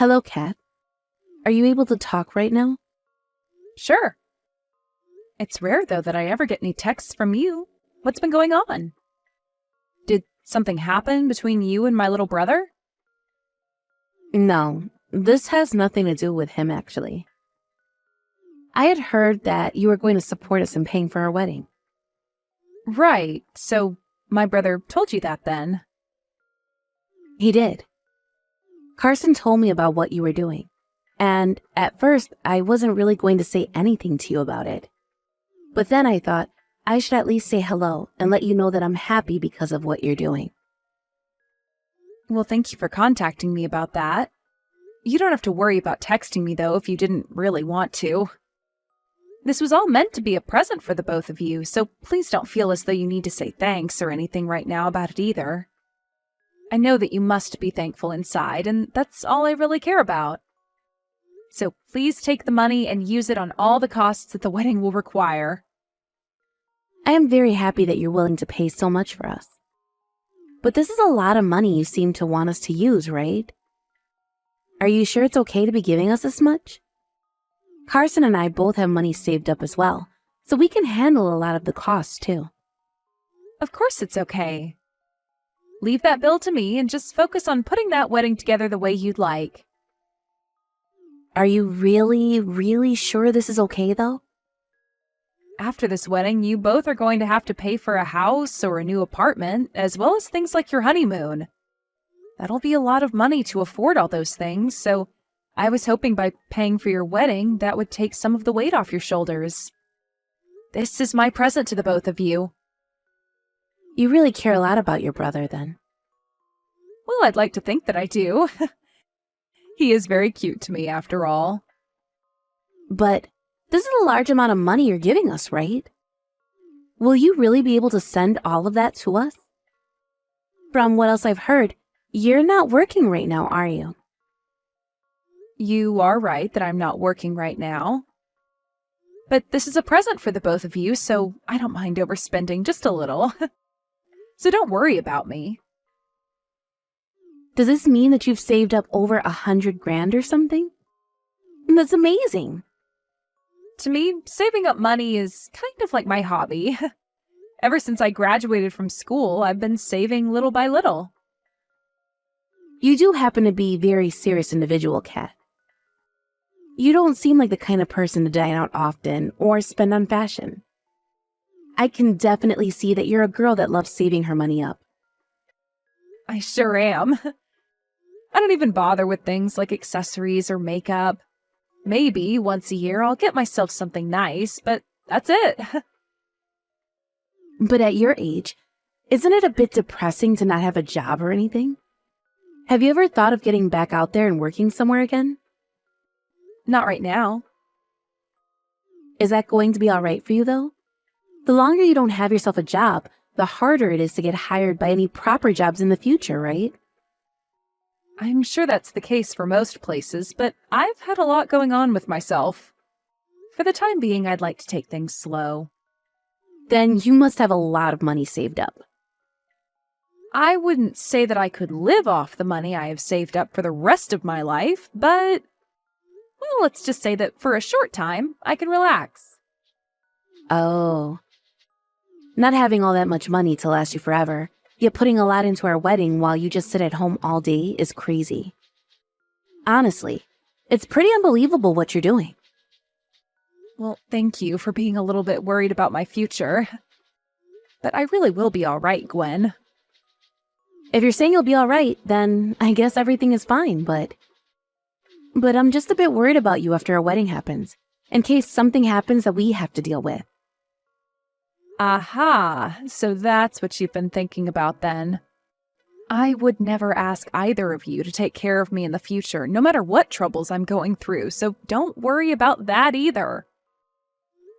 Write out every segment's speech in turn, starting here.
Hello, Kat. Are you able to talk right now? Sure. It's rare, though, that I ever get any texts from you. What's been going on? Did something happen between you and my little brother? No, this has nothing to do with him, actually. I had heard that you were going to support us in paying for our wedding. Right, so my brother told you that then. He did. Carson told me about what you were doing, and at first I wasn't really going to say anything to you about it. But then I thought I should at least say hello and let you know that I'm happy because of what you're doing. Well, thank you for contacting me about that. You don't have to worry about texting me, though, if you didn't really want to. This was all meant to be a present for the both of you, so please don't feel as though you need to say thanks or anything right now about it either. I know that you must be thankful inside, and that's all I really care about. So please take the money and use it on all the costs that the wedding will require. I am very happy that you're willing to pay so much for us. But this is a lot of money you seem to want us to use, right? Are you sure it's okay to be giving us this much? Carson and I both have money saved up as well, so we can handle a lot of the costs too. Of course it's okay. Leave that bill to me and just focus on putting that wedding together the way you'd like. Are you really sure this is okay, though? After this wedding, you both are going to have to pay for a house or a new apartment, as well as things like your honeymoon. That'll be a lot of money to afford all those things, so I was hoping by paying for your wedding, that would take some of the weight off your shoulders. This is my present to the both of you. You really care a lot about your brother, then. Well, I'd like to think that I do. He is very cute to me, after all. But this is a large amount of money you're giving us, right? Will you really be able to send all of that to us? From what else I've heard, you're not working right now, are you? You are right that I'm not working right now. But this is a present for the both of you, so I don't mind overspending just a little. So don't worry about me. Does this mean that you've saved up over 100 grand or something? That's amazing. To me, saving up money is kind of like my hobby. Ever since I graduated from school, I've been saving little by little. You do happen to be a very serious individual, Kat. You don't seem like the kind of person to dine out often or spend on fashion. I can definitely see that you're a girl that loves saving her money up. I sure am. I don't even bother with things like accessories or makeup. Maybe once a year I'll get myself something nice, but that's it. But at your age, isn't it a bit depressing to not have a job or anything? Have you ever thought of getting back out there and working somewhere again? Not right now. Is that going to be all right for you, though? The longer you don't have yourself a job, the harder it is to get hired by any proper jobs in the future, right? I'm sure that's the case for most places, but I've had a lot going on with myself. For the time being, I'd like to take things slow. Then you must have a lot of money saved up. I wouldn't say that I could live off the money I have saved up for the rest of my life, but, well, let's just say that for a short time, I can relax. Oh. Not having all that much money to last you forever, yet putting a lot into our wedding while you just sit at home all day is crazy. Honestly, it's pretty unbelievable what you're doing. Well, thank you for being a little bit worried about my future. But I really will be all right, Gwen. If you're saying you'll be all right, then I guess everything is fine, but I'm just a bit worried about you after our wedding happens, in case something happens that we have to deal with. Aha, so that's what you've been thinking about then. I would never ask either of you to take care of me in the future, no matter what troubles I'm going through, so don't worry about that either.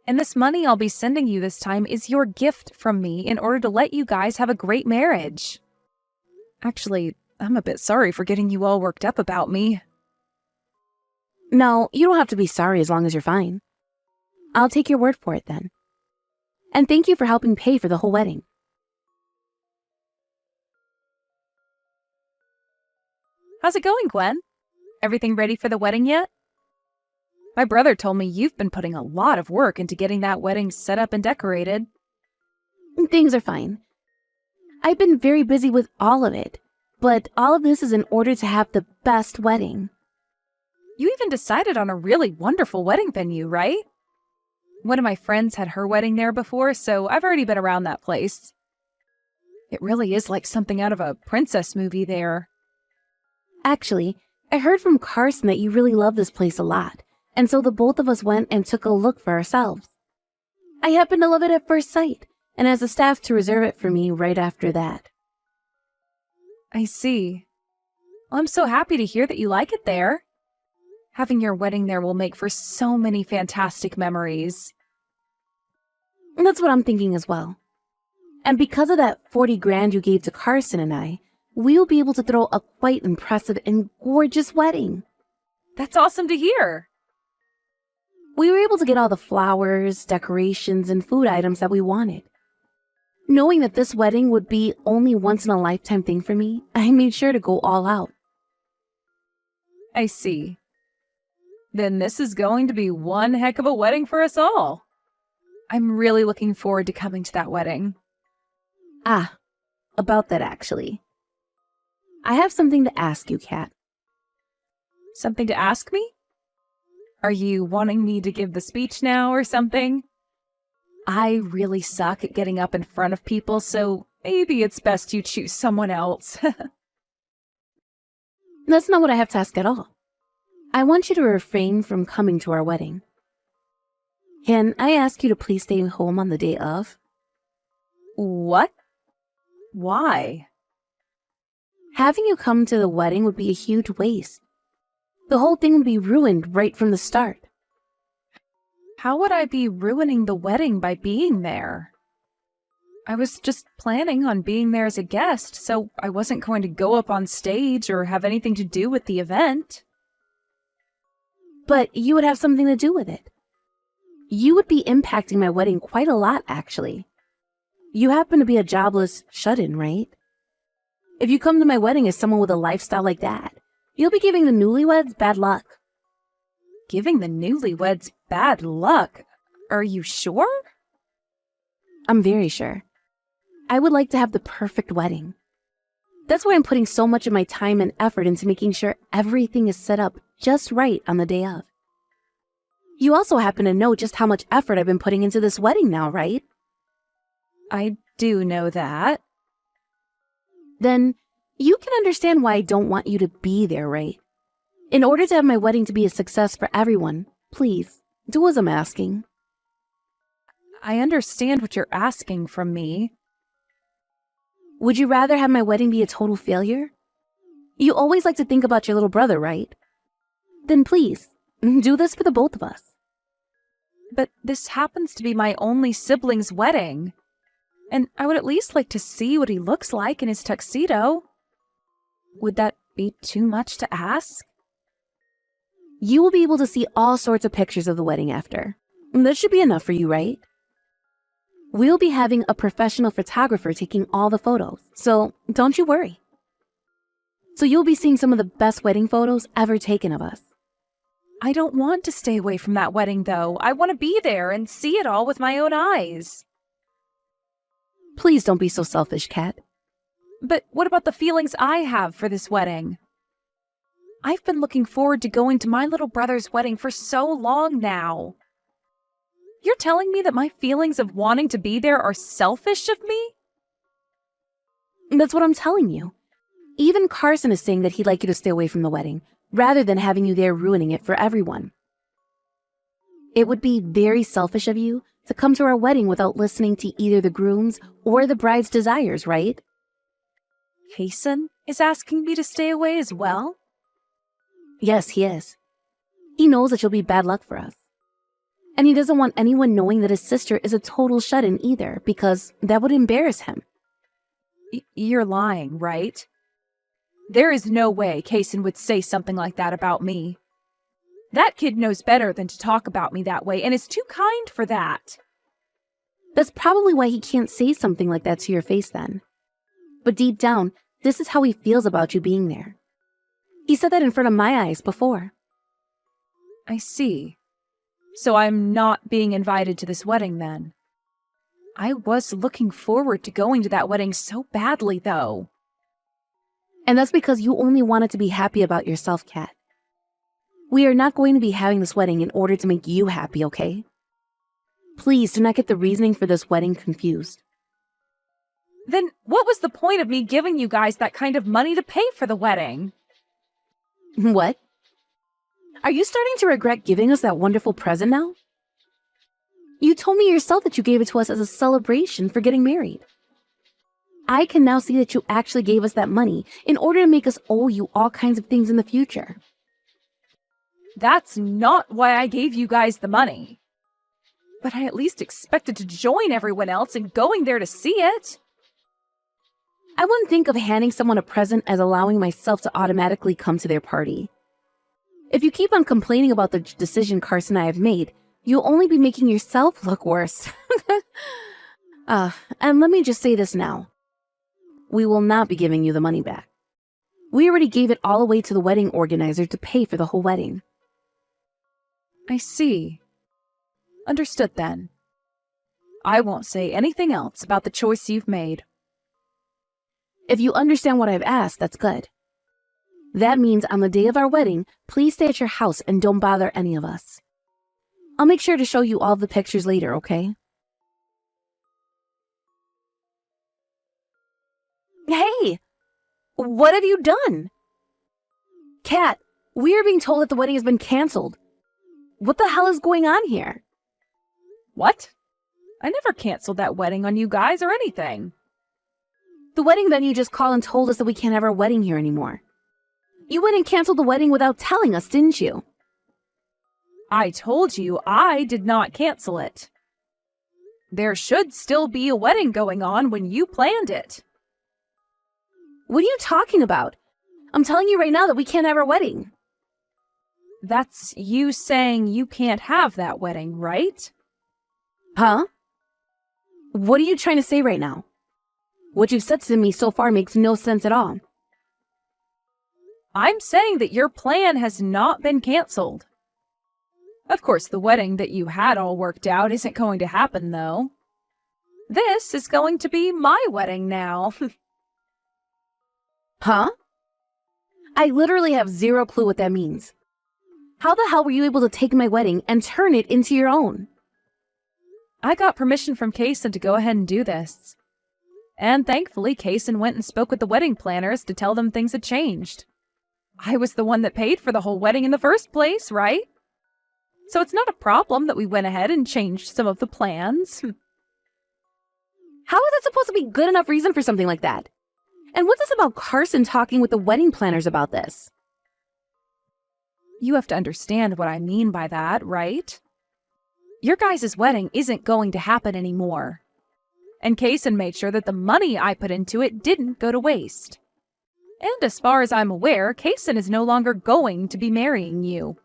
And this money I'll be sending you this time is your gift from me in order to let you guys have a great marriage. Actually, I'm a bit sorry for getting you all worked up about me. No, you don't have to be sorry as long as you're fine. I'll take your word for it then. And thank you for helping pay for the whole wedding. How's it going, Gwen? Everything ready for the wedding yet? My brother told me you've been putting a lot of work into getting that wedding set up and decorated. Things are fine. I've been very busy with all of it, but all of this is in order to have the best wedding. You even decided on a really wonderful wedding venue, right? One of my friends had her wedding there before, so I've already been around that place. It really is like something out of a princess movie there. Actually, I heard from Carson that you really love this place a lot, and so the both of us went and took a look for ourselves. I happened to love it at first sight, and asked the staff to reserve it for me right after that. I see. Well, I'm so happy to hear that you like it there. Having your wedding there will make for so many fantastic memories. That's what I'm thinking as well. And because of that 40 grand you gave to Carson and I, we'll be able to throw a quite impressive and gorgeous wedding. That's awesome to hear. We were able to get all the flowers, decorations, and food items that we wanted. Knowing that this wedding would be only once-in-a-lifetime thing for me, I made sure to go all out. I see. Then this is going to be one heck of a wedding for us all. I'm really looking forward to coming to that wedding. Ah, about that actually. I have something to ask you, Kat. Something to ask me? Are you wanting me to give the speech now or something? I really suck at getting up in front of people, so maybe it's best you choose someone else. That's not what I have to ask at all. I want you to refrain from coming to our wedding. Can I ask you to please stay home on the day of? What? Why? Having you come to the wedding would be a huge waste. The whole thing would be ruined right from the start. How would I be ruining the wedding by being there? I was just planning on being there as a guest, so I wasn't going to go up on stage or have anything to do with the event. But you would have something to do with it. You would be impacting my wedding quite a lot, actually. You happen to be a jobless shut-in, right? If you come to my wedding as someone with a lifestyle like that, you'll be giving the newlyweds bad luck. Giving the newlyweds bad luck? Are you sure? I'm very sure. I would like to have the perfect wedding. That's why I'm putting so much of my time and effort into making sure everything is set up just right on the day of. You also happen to know just how much effort I've been putting into this wedding now, right? I do know that. Then you can understand why I don't want you to be there, right? In order to have my wedding to be a success for everyone, please, do as I'm asking. I understand what you're asking from me. Would you rather have my wedding be a total failure? You always like to think about your little brother, right? Then please, do this for the both of us. But this happens to be my only sibling's wedding. And I would at least like to see what he looks like in his tuxedo. Would that be too much to ask? You will be able to see all sorts of pictures of the wedding after. That should be enough for you, right? We'll be having a professional photographer taking all the photos, so don't you worry. So you'll be seeing some of the best wedding photos ever taken of us. I don't want to stay away from that wedding, though. I want to be there and see it all with my own eyes. Please don't be so selfish, Kat. But what about the feelings I have for this wedding? I've been looking forward to going to my little brother's wedding for so long now. You're telling me that my feelings of wanting to be there are selfish of me? That's what I'm telling you. Even Carson is saying that he'd like you to stay away from the wedding, rather than having you there ruining it for everyone. It would be very selfish of you to come to our wedding without listening to either the groom's or the bride's desires, right? Hasten is asking me to stay away as well? Yes, he is. He knows that you'll be bad luck for us. And he doesn't want anyone knowing that his sister is a total shut-in either, because that would embarrass him. You're lying, right? There is no way Kaysen would say something like that about me. That kid knows better than to talk about me that way and is too kind for that. That's probably why he can't say something like that to your face then. But deep down, this is how he feels about you being there. He said that in front of my eyes before. I see. So I'm not being invited to this wedding then. I was looking forward to going to that wedding so badly, though. And that's because you only wanted to be happy about yourself, Kat. We are not going to be having this wedding in order to make you happy, okay? Please do not get the reasoning for this wedding confused. Then what was the point of me giving you guys that kind of money to pay for the wedding? What? Are you starting to regret giving us that wonderful present now? You told me yourself that you gave it to us as a celebration for getting married. I can now see that you actually gave us that money in order to make us owe you all kinds of things in the future. That's not why I gave you guys the money. But I at least expected to join everyone else in going there to see it. I wouldn't think of handing someone a present as allowing myself to automatically come to their party. If you keep on complaining about the decision Carson and I have made, you'll only be making yourself look worse. And let me just say this now. We will not be giving you the money back. We already gave it all away to the wedding organizer to pay for the whole wedding. I see. Understood then. I won't say anything else about the choice you've made. If you understand what I've asked, that's good. That means on the day of our wedding, please stay at your house and don't bother any of us. I'll make sure to show you all the pictures later, okay? Hey! What have you done? Kat, we are being told that the wedding has been canceled. What the hell is going on here? What? I never canceled that wedding on you guys or anything. The wedding venue just called and told us that we can't have our wedding here anymore. You went and canceled the wedding without telling us, didn't you? I told you I did not cancel it. There should still be a wedding going on when you planned it. What are you talking about? I'm telling you right now that we can't have our wedding. That's you saying you can't have that wedding, right? Huh? What are you trying to say right now? What you've said to me so far makes no sense at all. I'm saying that your plan has not been canceled. Of course, the wedding that you had all worked out isn't going to happen, though. This is going to be my wedding now. Huh? I literally have zero clue what that means. How the hell were you able to take my wedding and turn it into your own? I got permission from Kaysen to go ahead and do this. And thankfully, Kaysen went and spoke with the wedding planners to tell them things had changed. I was the one that paid for the whole wedding in the first place, right? So it's not a problem that we went ahead and changed some of the plans. How is that supposed to be good enough reason for something like that? And what's this about Carson talking with the wedding planners about this? You have to understand what I mean by that, right? Your guys' wedding isn't going to happen anymore. And Kaysen made sure that the money I put into it didn't go to waste. And as far as I'm aware, Kaysen is no longer going to be marrying you.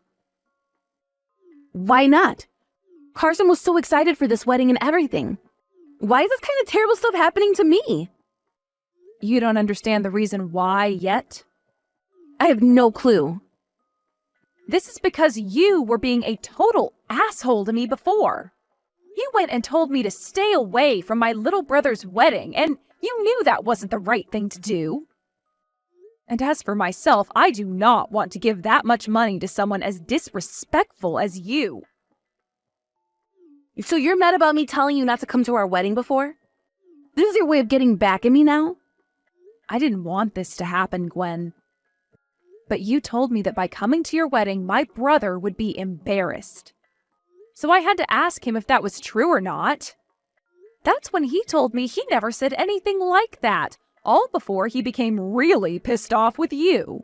Why not? Carson was so excited for this wedding and everything. Why is this kind of terrible stuff happening to me? You don't understand the reason why yet? I have no clue. This is because you were being a total asshole to me before. You went and told me to stay away from my little brother's wedding, and you knew that wasn't the right thing to do. And as for myself, I do not want to give that much money to someone as disrespectful as you. So you're mad about me telling you not to come to our wedding before? This is your way of getting back at me now? I didn't want this to happen, Gwen. But you told me that by coming to your wedding, my brother would be embarrassed. So I had to ask him if that was true or not. That's when he told me he never said anything like that, all before he became really pissed off with you.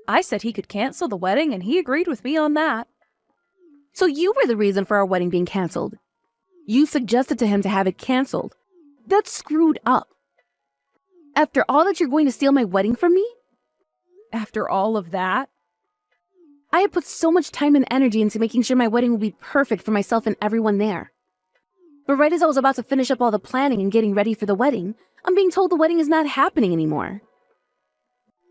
I said he could cancel the wedding, and he agreed with me on that. So you were the reason for our wedding being canceled. You suggested to him to have it canceled. That's screwed up. After all that, you're going to steal my wedding from me? After all of that? I had put so much time and energy into making sure my wedding would be perfect for myself and everyone there. But right as I was about to finish up all the planning and getting ready for the wedding, I'm being told the wedding is not happening anymore.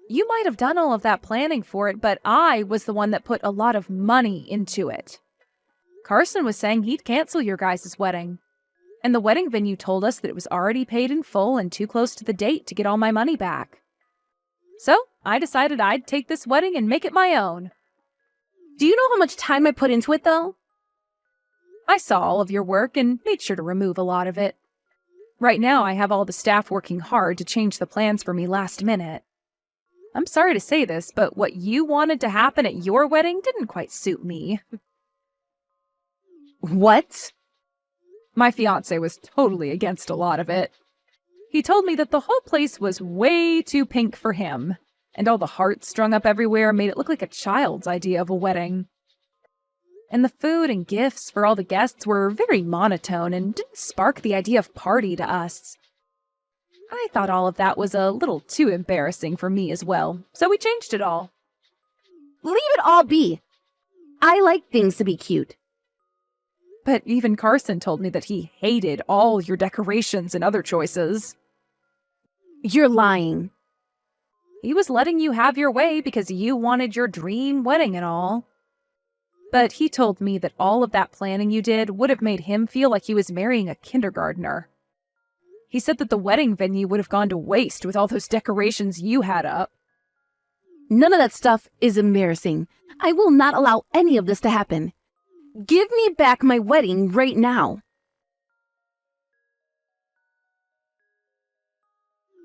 You might have done all of that planning for it, but I was the one that put a lot of money into it. Carson was saying he'd cancel your guys' wedding. And the wedding venue told us that it was already paid in full and too close to the date to get all my money back. So I decided I'd take this wedding and make it my own. Do you know how much time I put into it, though? I saw all of your work and made sure to remove a lot of it. Right now, I have all the staff working hard to change the plans for me last minute. I'm sorry to say this, but what you wanted to happen at your wedding didn't quite suit me. What? My fiancé was totally against a lot of it. He told me that the whole place was way too pink for him, and all the hearts strung up everywhere made it look like a child's idea of a wedding. And the food and gifts for all the guests were very monotone and didn't spark the idea of party to us. I thought all of that was a little too embarrassing for me as well, so we changed it all. Leave it all be. I like things to be cute. But even Carson told me that he hated all your decorations and other choices. You're lying. He was letting you have your way because you wanted your dream wedding and all. But he told me that all of that planning you did would have made him feel like he was marrying a kindergartner. He said that the wedding venue would have gone to waste with all those decorations you had up. None of that stuff is embarrassing. I will not allow any of this to happen. Give me back my wedding right now.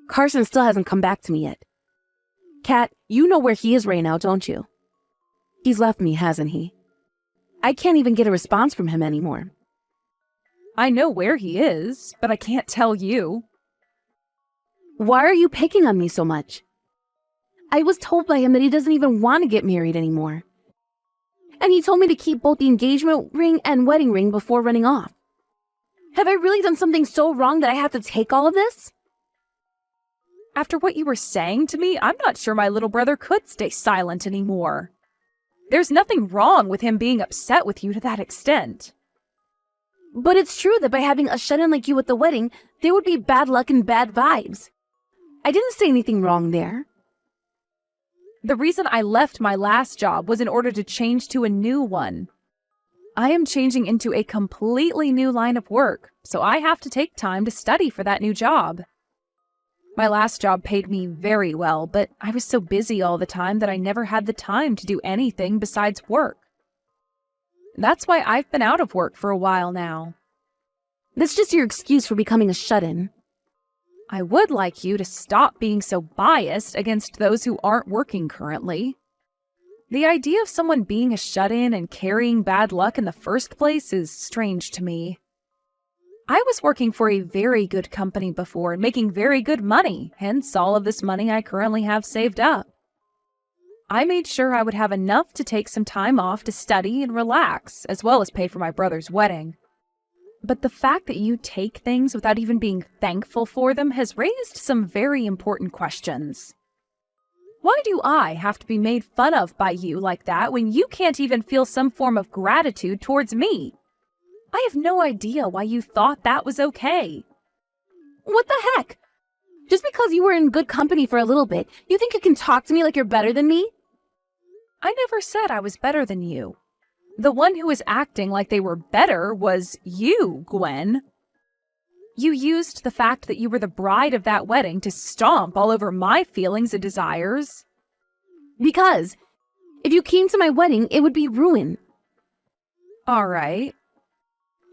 Carson still hasn't come back to me yet. Kat, you know where he is right now, don't you? He's left me, hasn't he? I can't even get a response from him anymore. I know where he is, but I can't tell you. Why are you picking on me so much? I was told by him that he doesn't even want to get married anymore. And he told me to keep both the engagement ring and wedding ring before running off. Have I really done something so wrong that I have to take all of this? After what you were saying to me, I'm not sure my little brother could stay silent anymore. There's nothing wrong with him being upset with you to that extent. But it's true that by having a shut-in like you at the wedding, there would be bad luck and bad vibes. I didn't say anything wrong there. The reason I left my last job was in order to change to a new one. I am changing into a completely new line of work, so I have to take time to study for that new job. My last job paid me very well, but I was so busy all the time that I never had the time to do anything besides work. That's why I've been out of work for a while now. That's just your excuse for becoming a shut-in. I would like you to stop being so biased against those who aren't working currently. The idea of someone being a shut-in and carrying bad luck in the first place is strange to me. I was working for a very good company before and making very good money, hence all of this money I currently have saved up. I made sure I would have enough to take some time off to study and relax, as well as pay for my brother's wedding. But the fact that you take things without even being thankful for them has raised some very important questions. Why do I have to be made fun of by you like that when you can't even feel some form of gratitude towards me? I have no idea why you thought that was okay. What the heck? Just because you were in good company for a little bit, you think you can talk to me like you're better than me? I never said I was better than you. The one who was acting like they were better was you, Gwen. You used the fact that you were the bride of that wedding to stomp all over my feelings and desires. Because if you came to my wedding, it would be ruin. All right.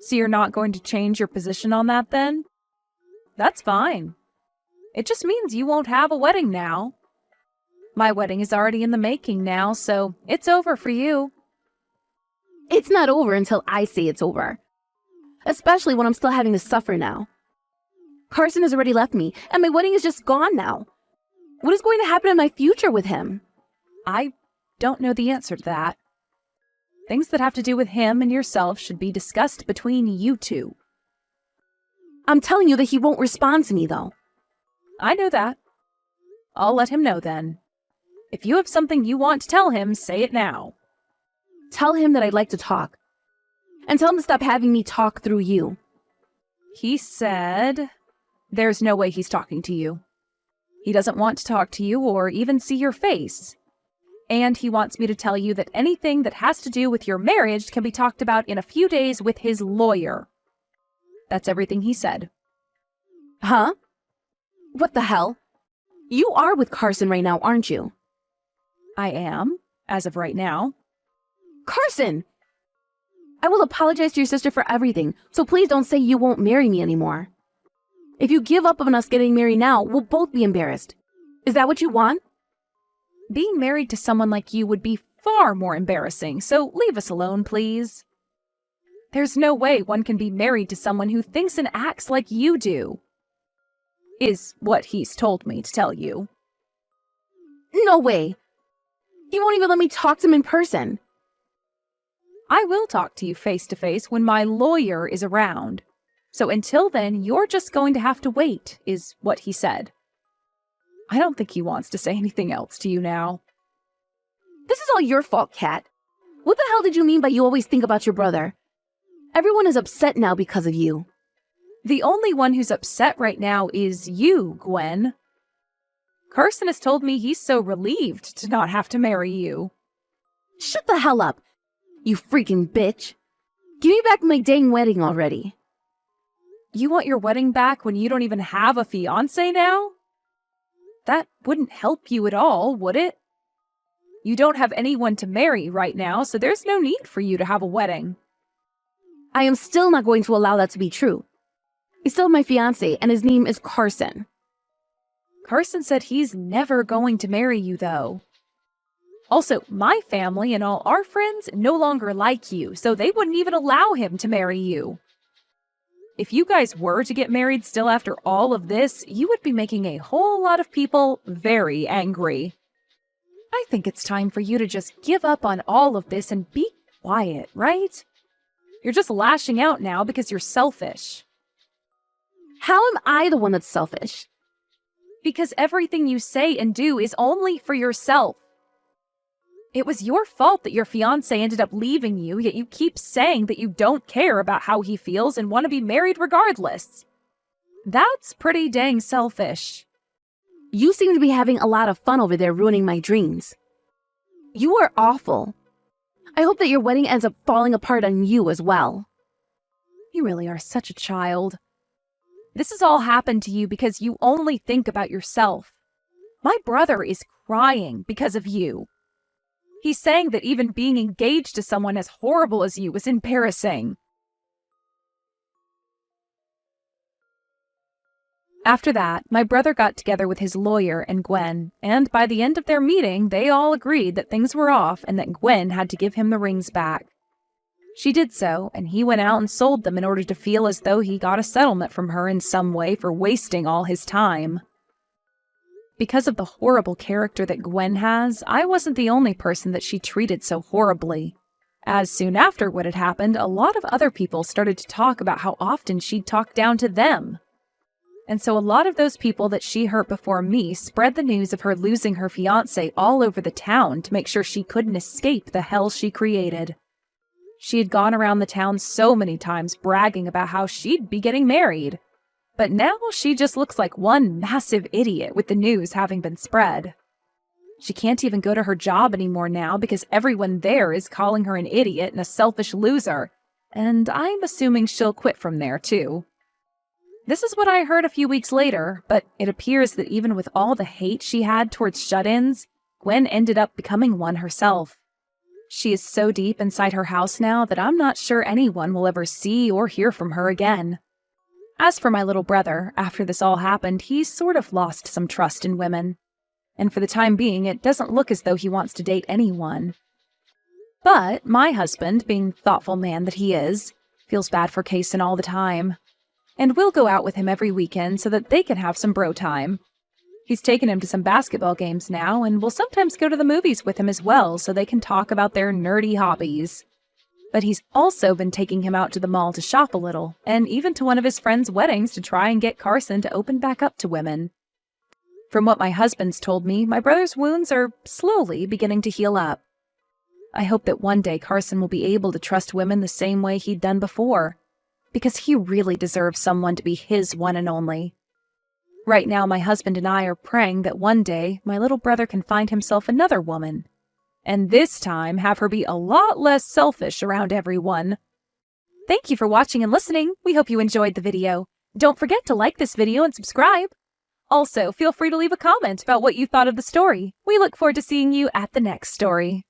So you're not going to change your position on that then? That's fine. It just means you won't have a wedding now. My wedding is already in the making now, so it's over for you. It's not over until I say it's over. Especially when I'm still having to suffer now. Carson has already left me, and my wedding is just gone now. What is going to happen in my future with him? I don't know the answer to that. Things that have to do with him and yourself should be discussed between you two. I'm telling you that he won't respond to me, though. I know that. I'll let him know then. If you have something you want to tell him, say it now. Tell him that I'd like to talk. And tell him to stop having me talk through you. He said there's no way he's talking to you. He doesn't want to talk to you or even see your face. And he wants me to tell you that anything that has to do with your marriage can be talked about in a few days with his lawyer. That's everything he said. Huh? What the hell? You are with Carson right now, aren't you? I am, as of right now. Carson! I will apologize to your sister for everything, so please don't say you won't marry me anymore. If you give up on us getting married now, we'll both be embarrassed. Is that what you want? Being married to someone like you would be far more embarrassing, so leave us alone, please. There's no way one can be married to someone who thinks and acts like you do. Is what he's told me to tell you. No way. He won't even let me talk to him in person. I will talk to you face to face when my lawyer is around. So until then, you're just going to have to wait, is what he said. I don't think he wants to say anything else to you now. This is all your fault, Kat. What the hell did you mean by you always think about your brother? Everyone is upset now because of you. The only one who's upset right now is you, Gwen. Carson has told me he's so relieved to not have to marry you. Shut the hell up, you freaking bitch. Give me back my dang wedding already. You want your wedding back when you don't even have a fiancé now? That wouldn't help you at all, would it? You don't have anyone to marry right now, so there's no need for you to have a wedding. I am still not going to allow that to be true. He's still my fiancé, and his name is Carson. Carson said he's never going to marry you, though. Also, my family and all our friends no longer like you, so they wouldn't even allow him to marry you. If you guys were to get married still after all of this, you would be making a whole lot of people very angry. I think it's time for you to just give up on all of this and be quiet, right? You're just lashing out now because you're selfish. How am I the one that's selfish? Because everything you say and do is only for yourself. It was your fault that your fiancé ended up leaving you, yet you keep saying that you don't care about how he feels and want to be married regardless. That's pretty dang selfish. You seem to be having a lot of fun over there ruining my dreams. You are awful. I hope that your wedding ends up falling apart on you as well. You really are such a child. This has all happened to you because you only think about yourself. My brother is crying because of you. He's saying that even being engaged to someone as horrible as you is embarrassing. After that, my brother got together with his lawyer and Gwen, and by the end of their meeting, they all agreed that things were off and that Gwen had to give him the rings back. She did so, and he went out and sold them in order to feel as though he got a settlement from her in some way for wasting all his time. Because of the horrible character that Gwen has, I wasn't the only person that she treated so horribly. As soon after what had happened, a lot of other people started to talk about how often she'd talk down to them. And so a lot of those people that she hurt before me spread the news of her losing her fiancé all over the town to make sure she couldn't escape the hell she created. She had gone around the town so many times bragging about how she'd be getting married. But now she just looks like one massive idiot with the news having been spread. She can't even go to her job anymore now because everyone there is calling her an idiot and a selfish loser. And I'm assuming she'll quit from there too. This is what I heard a few weeks later, but it appears that even with all the hate she had towards shut-ins, Gwen ended up becoming one herself. She is so deep inside her house now that I'm not sure anyone will ever see or hear from her again. As for my little brother, after this all happened, he's sort of lost some trust in women. And for the time being, it doesn't look as though he wants to date anyone. But my husband, being the thoughtful man that he is, feels bad for Kaysen all the time. And we'll go out with him every weekend so that they can have some bro time. He's taken him to some basketball games now, and will sometimes go to the movies with him as well so they can talk about their nerdy hobbies. But he's also been taking him out to the mall to shop a little, and even to one of his friends' weddings to try and get Carson to open back up to women. From what my husband's told me, my brother's wounds are slowly beginning to heal up. I hope that one day Carson will be able to trust women the same way he'd done before, because he really deserves someone to be his one and only. Right now, my husband and I are praying that one day my little brother can find himself another woman, and this time have her be a lot less selfish around everyone. Thank you for watching and listening. We hope you enjoyed the video. Don't forget to like this video and subscribe. Also, feel free to leave a comment about what you thought of the story. We look forward to seeing you at the next story.